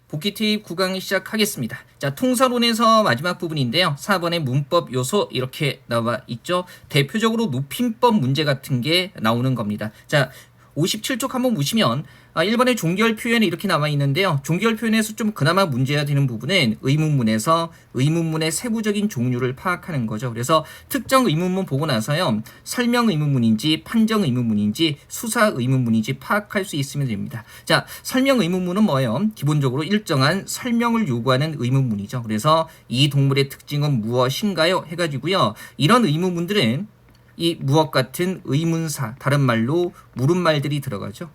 복귀 투입 구강 시작하겠습니다. 자, 통설론에서 마지막 부분인데요. 4번의 문법 요소 이렇게 나와 있죠. 대표적으로 높임법 문제 같은 게 나오는 겁니다. 자, 57쪽 한번 보시면 1번의 종결 표현이 이렇게 나와 있는데요. 종결 표현에서 좀 그나마 문제가 되는 부분은 의문문에서 의문문의 세부적인 종류를 파악하는 거죠. 그래서 특정 의문문 보고 나서요. 설명 의문문인지 판정 의문문인지 수사 의문문인지 파악할 수 있으면 됩니다. 자, 설명 의문문은 뭐예요? 기본적으로 일정한 설명을 요구하는 의문문이죠. 그래서 이 동물의 특징은 무엇인가요? 해가지고요. 이런 의문문들은 이 무엇 같은 의문사, 다른 말로 물음말들이 들어가죠.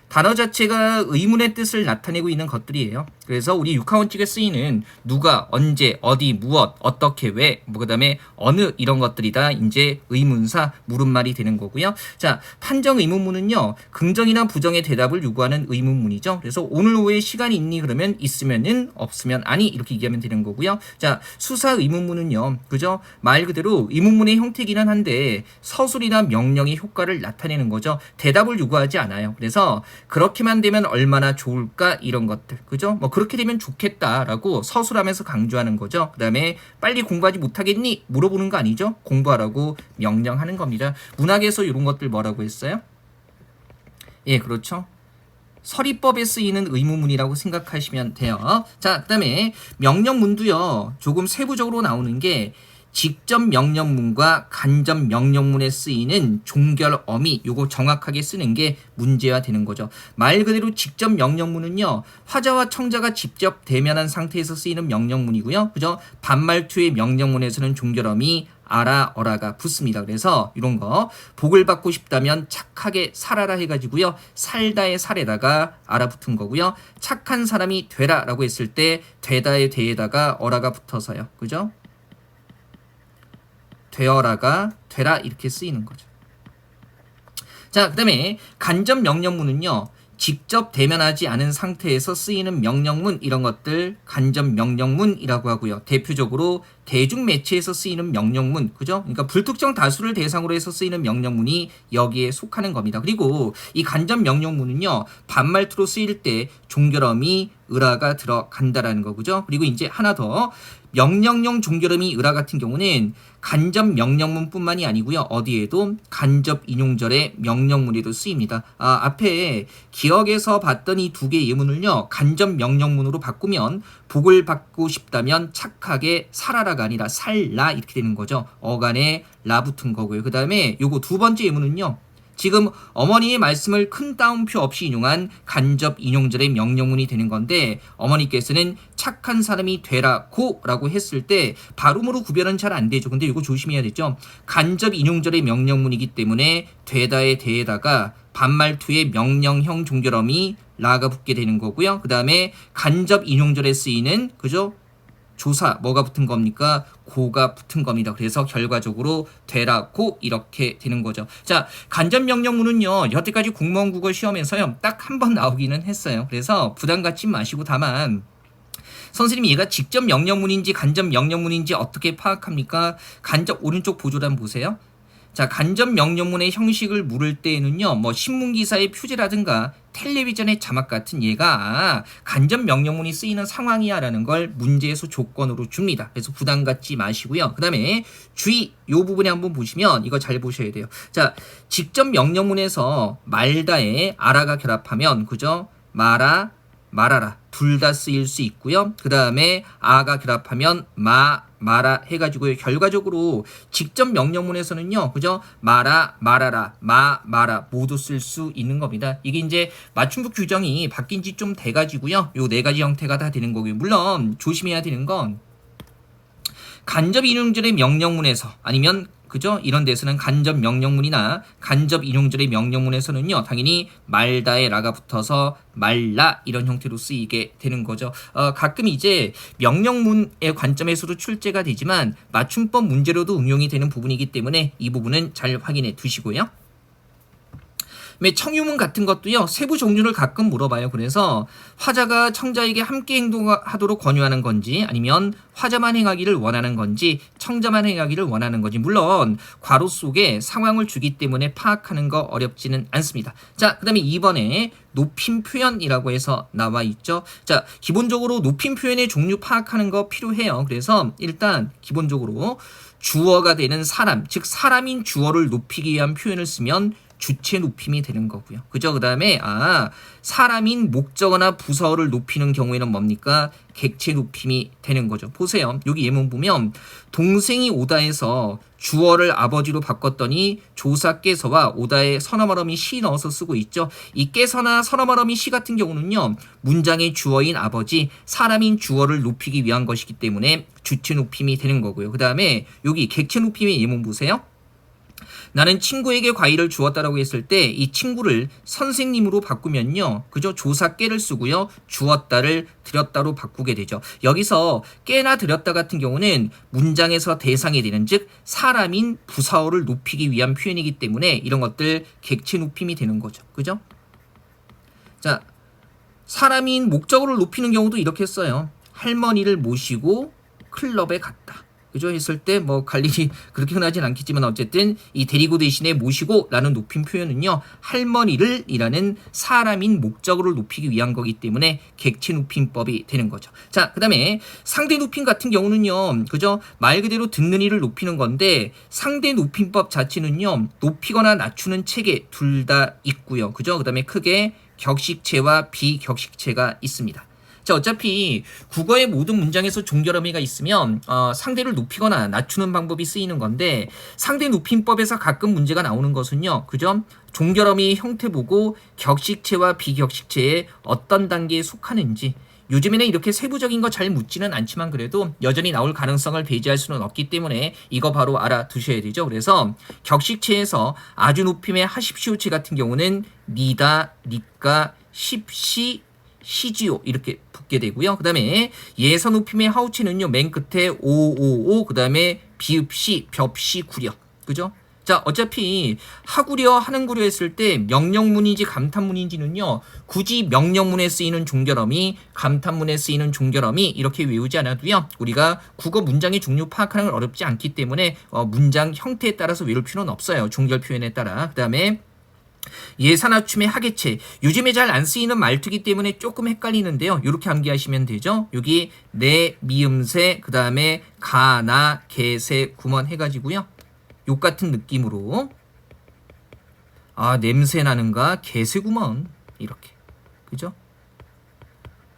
단어 자체가 의문의 뜻을 나타내고 있는 것들이에요. 그래서 우리 육하원칙에 쓰이는 누가, 언제, 어디, 무엇, 어떻게, 왜, 그 다음에 어느 이런 것들이 다 이제 의문사, 물음말이 되는 거고요. 자, 판정 의문문은요, 긍정이나 부정의 대답을 요구하는 의문문이죠. 그래서 오늘 오후에 시간이 있니? 그러면 있으면은, 없으면 아니 이렇게 얘기하면 되는 거고요. 자, 수사 의문문은요, 그죠? 말 그대로 의문문의 형태이기는 한데 서술이나 명령의 효과를 나타내는 거죠. 대답을 요구하지 않아요. 그래서 그렇게만 되면 얼마나 좋을까 이런 것들, 그죠? 뭐 그렇게 되면 좋겠다라고 서술하면서 강조하는 거죠. 그 다음에 빨리 공부하지 못하겠니? 물어보는 거 아니죠? 공부하라고 명령하는 겁니다. 문학에서 이런 것들 뭐라고 했어요? 예, 그렇죠. 서리법에 쓰이는 의문문이라고 생각하시면 돼요. 자, 그 다음에 명령문도요, 조금 세부적으로 나오는 게 직접 명령문과 간접 명령문에 쓰이는 종결 어미, 요거 정확하게 쓰는 게 문제가 되는 거죠. 말 그대로 직접 명령문은요, 화자와 청자가 직접 대면한 상태에서 쓰이는 명령문이고요. 그죠? 반말투의 명령문에서는 종결 어미 아라, 어라가 붙습니다. 그래서 이런 거 복을 받고 싶다면 착하게 살아라 해가지고요. 살다의 살에다가 아라 붙은 거고요. 착한 사람이 되라 라고 했을 때 되다의 되에다가 어라가 붙어서요. 그죠? 되어라가 되라 이렇게 쓰이는 거죠. 자, 그 다음에 간접 명령문은요, 직접 대면하지 않은 상태에서 쓰이는 명령문, 이런 것들 간접 명령문이라고 하고요. 대표적으로 대중매체에서 쓰이는 명령문, 그죠? 그러니까 불특정 다수를 대상으로 해서 쓰이는 명령문이 여기에 속하는 겁니다. 그리고 이 간접 명령문은요, 반말투로 쓰일 때 종결어미 을화가 들어간다라는 거, 그죠? 그리고 이제 하나 더, 명령형 종결음이 을화 같은 경우는 간접 명령문뿐만이 아니고요. 어디에도 간접 인용절의 명령문에도 쓰입니다. 앞에 기억에서 봤던 이 두 개의 예문을요, 간접 명령문으로 바꾸면 복을 받고 싶다면 착하게 살아라가 아니라 살라 이렇게 되는 거죠. 어간에 라 붙은 거고요. 그 다음에 요거 두 번째 예문은요, 지금 어머니의 말씀을 큰 따옴표 없이 인용한 간접 인용절의 명령문이 되는 건데, 어머니께서는 착한 사람이 되라고 라고 했을 때 발음으로 구별은 잘 안 되죠. 근데 이거 조심해야 되죠. 간접 인용절의 명령문이기 때문에 되다의 대에다가 반말투의 명령형 종결어미 라가 붙게 되는 거고요. 그 다음에 간접 인용절에 쓰이는, 그죠? 조사 뭐가 붙은 겁니까? 고가 붙은 겁니다. 그래서 결과적으로 되라고 이렇게 되는 거죠. 자, 간접 명령문은요, 여태까지 공무원 국어 시험에서요 딱 한 번 나오기는 했어요. 그래서 부담 갖지 마시고, 다만 선생님이 얘가 직접 명령문인지 간접 명령문인지 어떻게 파악합니까? 간접 오른쪽 보조를 한번 보세요. 자, 간접 명령문의 형식을 물을 때에는요, 뭐 신문기사의 표제라든가 텔레비전의 자막 같은 얘가 간접 명령문이 쓰이는 상황이야 라는 걸 문제에서 조건으로 줍니다. 그래서 부담 갖지 마시고요. 그 다음에 주의, 요 부분에 한번 보시면 이거 잘 보셔야 돼요. 자, 직접 명령문에서 말다에 아라가 결합하면, 그죠? 마라, 말아라 둘 다 쓰일 수 있고요. 그 다음에 아가 결합하면 마라 해가지고요. 결과적으로 직접 명령문에서는요, 그죠? 마라, 말아라, 마라 모두 쓸 수 있는 겁니다. 이게 이제 맞춤법 규정이 바뀐 지 좀 돼가지고요. 요 네 가지 형태가 다 되는 거고요. 물론 조심해야 되는 건 간접 인용절의 명령문에서 아니면, 그죠? 이런 데서는 간접 명령문이나 간접 인용절의 명령문에서는요, 당연히 말다에 라가 붙어서 말라 이런 형태로 쓰이게 되는 거죠. 가끔 이제 명령문의 관점에서도 출제가 되지만 맞춤법 문제로도 응용이 되는 부분이기 때문에 이 부분은 잘 확인해 두시고요. 청유문 같은 것도요, 세부 종류를 가끔 물어봐요. 그래서 화자가 청자에게 함께 행동하도록 권유하는 건지, 아니면 화자만 행하기를 원하는 건지, 청자만 행하기를 원하는 건지, 물론 괄호 속에 상황을 주기 때문에 파악하는 거 어렵지는 않습니다. 자, 그 다음에 2번에 높임 표현이라고 해서 나와 있죠. 자, 기본적으로 높임 표현의 종류 파악하는 거 필요해요. 그래서 일단 기본적으로 주어가 되는 사람, 즉 사람인 주어를 높이기 위한 표현을 쓰면 주체 높임이 되는 거고요. 그죠? 그 다음에 사람인 목적어나 부사어를 높이는 경우에는 뭡니까? 객체 높임이 되는 거죠. 보세요. 여기 예문 보면 동생이 오다에서 주어를 아버지로 바꿨더니 조사 깨서와 오다에 서너머러미 시 넣어서 쓰고 있죠. 이 깨서나 서너머러미 시 같은 경우는요, 문장의 주어인 아버지, 사람인 주어를 높이기 위한 것이기 때문에 주체 높임이 되는 거고요. 그 다음에 여기 객체 높임의 예문 보세요. 나는 친구에게 과일을 주었다라고 했을 때 이 친구를 선생님으로 바꾸면요, 그죠? 조사 깨를 쓰고요, 주었다를 드렸다로 바꾸게 되죠. 여기서 깨나 드렸다 같은 경우는 문장에서 대상이 되는, 즉 사람인 부사어를 높이기 위한 표현이기 때문에 이런 것들 객체 높임이 되는 거죠. 그죠? 자, 사람인 목적어를 높이는 경우도 이렇게 써요. 할머니를 모시고 클럽에 갔다. 그죠? 했을 때 뭐 갈 일이 그렇게 흔하진 않겠지만 어쨌든 이 데리고 대신에 모시고 라는 높임 표현은요, 할머니를 이라는 사람인 목적어를 높이기 위한 거기 때문에 객체 높임법이 되는 거죠. 자, 그 다음에 상대 높임 같은 경우는요, 그죠? 말 그대로 듣는 이를 높이는 건데 상대 높임법 자체는요, 높이거나 낮추는 체계 둘 다 있고요. 그죠? 그 다음에 크게 격식체와 비격식체가 있습니다. 자, 어차피 국어의 모든 문장에서 종결어미가 있으면 상대를 높이거나 낮추는 방법이 쓰이는 건데, 상대 높임법에서 가끔 문제가 나오는 것은요, 그죠? 종결어미 형태 보고 격식체와 비격식체에 어떤 단계에 속하는지, 요즘에는 이렇게 세부적인 거 잘 묻지는 않지만 그래도 여전히 나올 가능성을 배제할 수는 없기 때문에 이거 바로 알아두셔야 되죠. 그래서 격식체에서 아주 높임의 하십시오체 같은 경우는 니다, 니까, 십시, 시지요 이렇게 붙게 되고요. 그 다음에 예서 높임의 하우체는요, 맨 끝에 오오오, 그 다음에 비읍시, 벽시, 구려. 그죠? 자, 어차피 하구려, 하는구려 했을 때 명령문인지 감탄문인지는요, 굳이 명령문에 쓰이는 종결어미, 감탄문에 쓰이는 종결어미 이렇게 외우지 않아도요, 우리가 국어 문장의 종류 파악하는 건 어렵지 않기 때문에 문장 형태에 따라서 외울 필요는 없어요. 종결 표현에 따라. 그 다음에 예사맞춤의 하계체, 요즘에 잘 안 쓰이는 말투기 때문에 조금 헷갈리는데요, 이렇게 암기하시면 되죠. 여기 내, 미음새, 그 다음에 가, 나, 개새, 구먼 해가지고요, 요 같은 느낌으로 냄새 나는가, 개새구먼 이렇게. 그죠?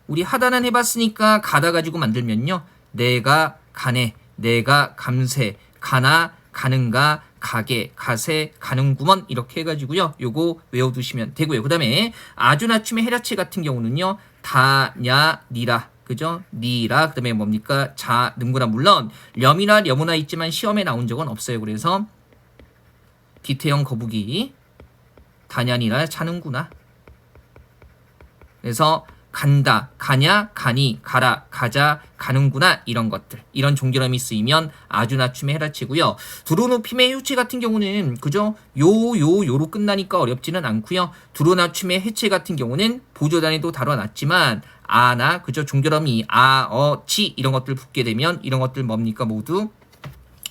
우리 하단은 해봤으니까 가다 가지고 만들면요, 내가 가네, 내가 감새, 가나, 가는가, 가게, 가세, 가는구먼 이렇게 해가지고요, 요거 외워두시면 되고요. 그 다음에 아주 낮춤의 해라체 같은 경우는요, 다냐, 니라, 그죠? 니라, 그 다음에 뭡니까? 자, 능구나. 물론 렴이나 렴이나 있지만 시험에 나온 적은 없어요. 그래서 기태형 거북이, 다냐, 니라, 자는구나. 그래서 간다, 가냐, 가니, 가라, 가자, 가는구나 이런 것들, 이런 종결음이 쓰이면 아주 낮춤의 해라체고요. 두루높임의 해우체 같은 경우는 그죠? 요로 끝나니까 어렵지는 않고요. 두루낮춤의 해체 같은 경우는 보조단에도 다뤄놨지만 아나, 그죠? 종결음이 치 이런 것들 붙게 되면 이런 것들 뭡니까? 모두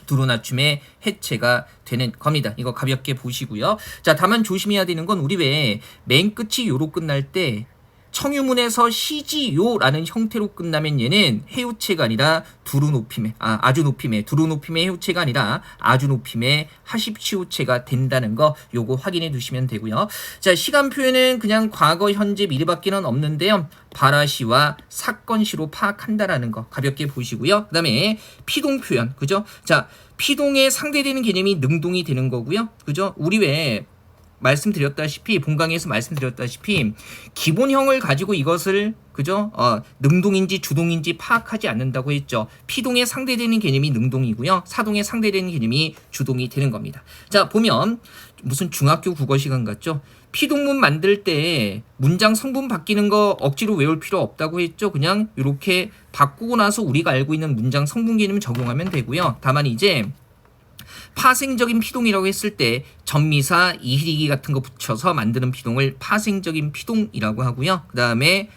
두루낮춤의 해체가 되는 겁니다. 이거 가볍게 보시고요. 자, 다만 조심해야 되는 건 우리 왜 맨 끝이 요로 끝날 때 청유문에서 시지요라는 형태로 끝나면 얘는 해우체가 아니라 두루높임의 아주 높임의 두루높임의 해우체가 아니라 아주 높임의 하십시오체가 된다는 거 요거 확인해 두시면 되고요. 자, 시간 표현은 그냥 과거, 현재, 미래밖에는 없는데요, 바라시와 사건시로 파악한다라는 거 가볍게 보시고요. 그 다음에 피동 표현, 그죠? 자, 피동에 상대되는 개념이 능동이 되는 거고요. 그죠? 우리 왜 말씀드렸다시피, 본강의에서 말씀드렸다시피 기본형을 가지고 이것을 그죠? 능동인지 주동인지 파악하지 않는다고 했죠. 피동에 상대되는 개념이 능동이고요, 사동에 상대되는 개념이 주동이 되는 겁니다. 자, 보면 무슨 중학교 국어 시간 같죠? 피동문 만들 때 문장 성분 바뀌는 거 억지로 외울 필요 없다고 했죠. 그냥 이렇게 바꾸고 나서 우리가 알고 있는 문장 성분 개념을 적용하면 되고요. 다만 이제 파생적인 피동이라고 했을 때 전미사, 이히리기 같은 거 붙여서 만드는 피동을 파생적인 피동이라고 하고요. 그 다음에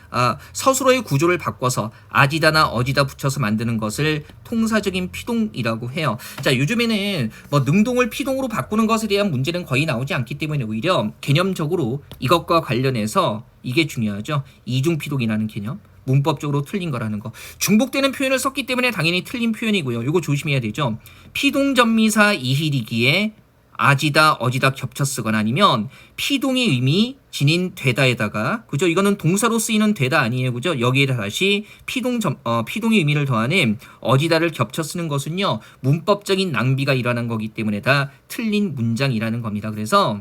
서술어의 구조를 바꿔서 아지다나 어지다 붙여서 만드는 것을 통사적인 피동이라고 해요. 자, 요즘에는 뭐 능동을 피동으로 바꾸는 것에 대한 문제는 거의 나오지 않기 때문에 오히려 개념적으로 이것과 관련해서 이게 중요하죠. 이중피동이라는 개념. 문법적으로 틀린 거라는 거. 중복되는 표현을 썼기 때문에 당연히 틀린 표현이고요. 이거 조심해야 되죠. 피동전미사 이히리기에 아지다 어지다 겹쳐 쓰거나 아니면 피동의 의미 지닌 되다에다가, 그죠? 이거는 동사로 쓰이는 되다 아니에요, 그죠? 여기에다 다시 피동의 의미를 더하는 어지다를 겹쳐 쓰는 것은요, 문법적인 낭비가 일어난 거기 때문에 다 틀린 문장이라는 겁니다. 그래서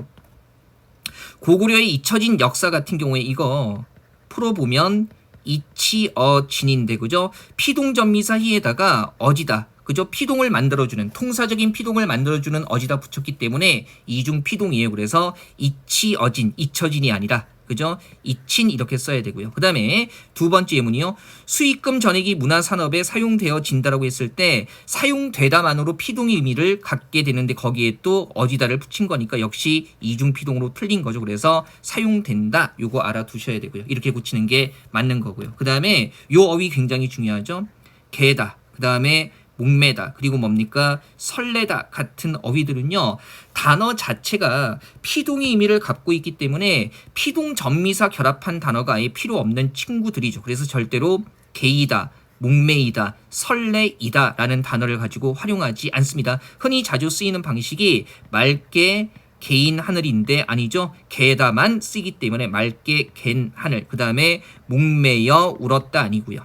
고구려의 잊혀진 역사 같은 경우에 이거 풀어보면 이치어진인데, 그죠? 피동전미사 히에다가 어지다, 그죠? 피동을 만들어주는, 통사적인 피동을 만들어주는 어지다 붙였기 때문에 이중 피동이에요. 그래서 이치어진, 잊혀진이 아니라, 그죠? 이친 이렇게 써야 되고요. 그 다음에 두 번째 예문이요. 수익금 전액이 문화산업에 사용되어진다라고 했을 때 사용되다만으로 피동의 의미를 갖게 되는데 거기에 또 어지다를 붙인 거니까 역시 이중피동으로 틀린 거죠. 그래서 사용된다, 요거 알아두셔야 되고요. 이렇게 붙이는 게 맞는 거고요. 그 다음에 요 어휘 굉장히 중요하죠. 개다, 그 다음에 목매다, 그리고 뭡니까? 설레다 같은 어휘들은요, 단어 자체가 피동의 의미를 갖고 있기 때문에 피동 전미사 결합한 단어가 아예 필요 없는 친구들이죠. 그래서 절대로 개이다, 목매이다, 설레이다 라는 단어를 가지고 활용하지 않습니다. 흔히 자주 쓰이는 방식이 맑게 개인 하늘인데 아니죠. 개다만 쓰기 때문에 맑게 갠 하늘, 그 다음에 목매여 울었다 아니고요.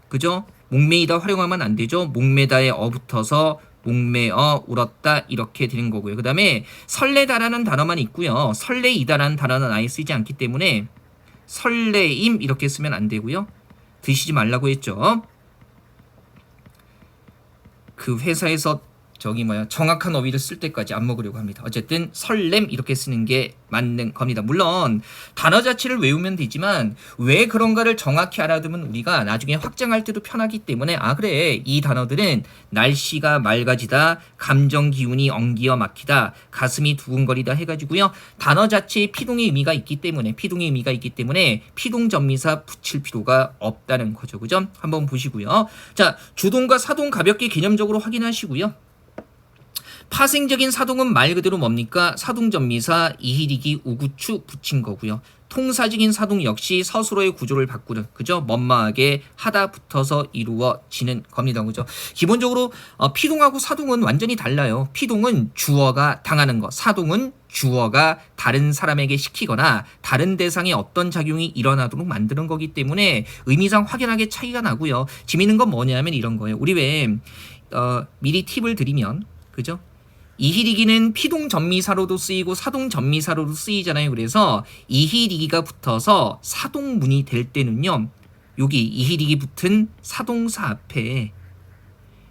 그죠? 목매이다 활용하면 안 되죠. 목매다에 어 붙어서 목매어 울었다 이렇게 되는 거고요. 그 다음에 설레다라는 단어만 있고요. 설레이다라는 단어는 아예 쓰지 않기 때문에 설레임 이렇게 쓰면 안 되고요. 드시지 말라고 했죠. 그 회사에서 정확한 어휘를 쓸 때까지 안 먹으려고 합니다. 어쨌든 설렘 이렇게 쓰는 게 맞는 겁니다. 물론 단어 자체를 외우면 되지만 왜 그런가를 정확히 알아두면 우리가 나중에 확장할 때도 편하기 때문에, 아 그래, 이 단어들은 날씨가 맑아지다, 감정 기운이 엉기어 막히다, 가슴이 두근거리다 해가지고요, 단어 자체에 피동의 의미가 있기 때문에 피동 전미사 붙일 필요가 없다는 거죠. 그죠? 한번 보시고요. 자, 주동과 사동 가볍게 개념적으로 확인하시고요. 파생적인 사동은 말 그대로 뭡니까? 사동전미사 이히리기 우구추 붙인 거고요. 통사적인 사동 역시 서술어의 구조를 바꾸는, 그죠? 멋마하게 하다 붙어서 이루어지는 겁니다. 그죠? 기본적으로 피동하고 사동은 완전히 달라요. 피동은 주어가 당하는 거, 사동은 주어가 다른 사람에게 시키거나 다른 대상에 어떤 작용이 일어나도록 만드는 거기 때문에 의미상 확연하게 차이가 나고요. 재미있는 건 뭐냐면 이런 거예요. 우리 왜 미리 팁을 드리면, 그죠? 이히리기는 피동 전미사로도 쓰이고 사동 전미사로도 쓰이잖아요. 그래서 이히리기가 붙어서 사동문이 될 때는요, 여기 이히리기 붙은 사동사 앞에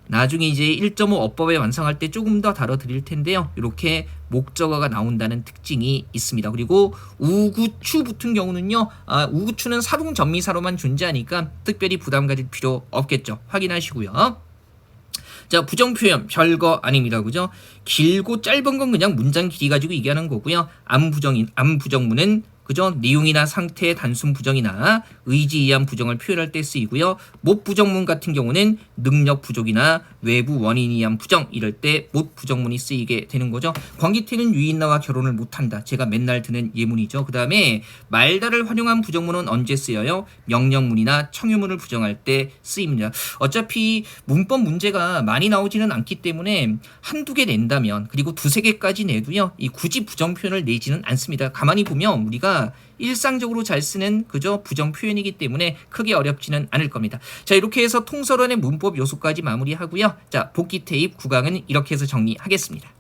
나중에 이제 1.5 어법에 완성할 때 조금 더 다뤄드릴 텐데요. 이렇게 목적어가 나온다는 특징이 있습니다. 그리고 우구추 붙은 경우는요, 우구추는 사동 전미사로만 존재하니까 특별히 부담 가질 필요 없겠죠. 확인하시고요. 자, 부정표현 별거 아닙니다. 그죠? 길고 짧은 건 그냥 문장 길이 가지고 얘기하는 거고요. 암부정문은 그죠? 내용이나 상태의 단순 부정이나 의지이한 부정을 표현할 때 쓰이고요. 못 부정문 같은 경우는 능력 부족이나 외부 원인에 의한 부정, 이럴 때 못 부정문이 쓰이게 되는 거죠. 광기태는 유인나와 결혼을 못한다. 제가 맨날 드는 예문이죠. 그 다음에 말다를 활용한 부정문은 언제 쓰여요? 명령문이나 청유문을 부정할 때 쓰입니다. 어차피 문법 문제가 많이 나오지는 않기 때문에 한두 개 낸다면, 그리고 두세 개까지 내도요, 이 굳이 부정 표현을 내지는 않습니다. 가만히 보면 우리가 일상적으로 잘 쓰는 그저 부정 표현이기 때문에 크게 어렵지는 않을 겁니다. 자, 이렇게 해서 통설원의 문법 요소까지 마무리하고요. 자, 복귀 테이프 9강은 이렇게 해서 정리하겠습니다.